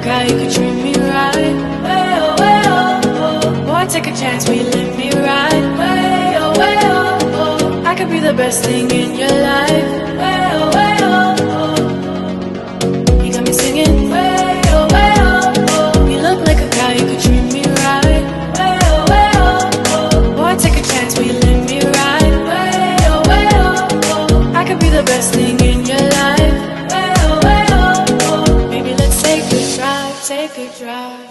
guy who could treat me right. Way oh, way oh, oh. Boy, take a chance, will you let me ride? Way oh, way oh, oh. I could be the best thing in your life. Way oh, way oh, oh. You got me singing. Way oh, way oh, oh. You look like a guy who could treat me right. Way oh, way oh, oh. Boy, take a chance, will you let me ride? Way oh, way oh, oh. I could be the best thing in your life. Way oh, way oh, oh. Maybe let's take a drive, take a drive.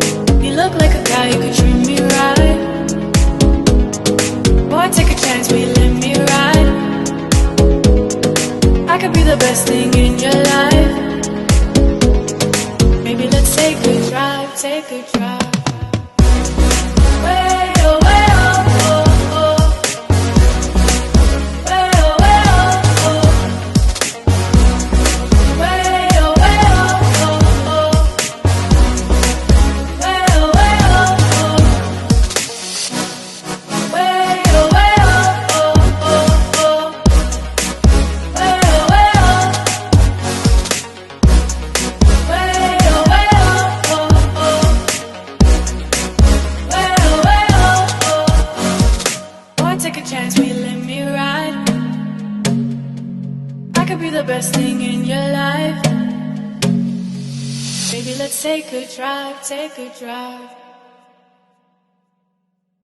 You could treat me right. Boy, take a chance, will you let me ride? I could be the best thing in your life. Maybe let's take a drive, take a drive. Way oh, way oh, oh, oh. Way oh, way oh, oh. Way oh, way oh, oh, oh. Way oh, way oh. Take a chance, will you let me ride? I could be the best thing in your life. Baby, let's take a drive, take a drive.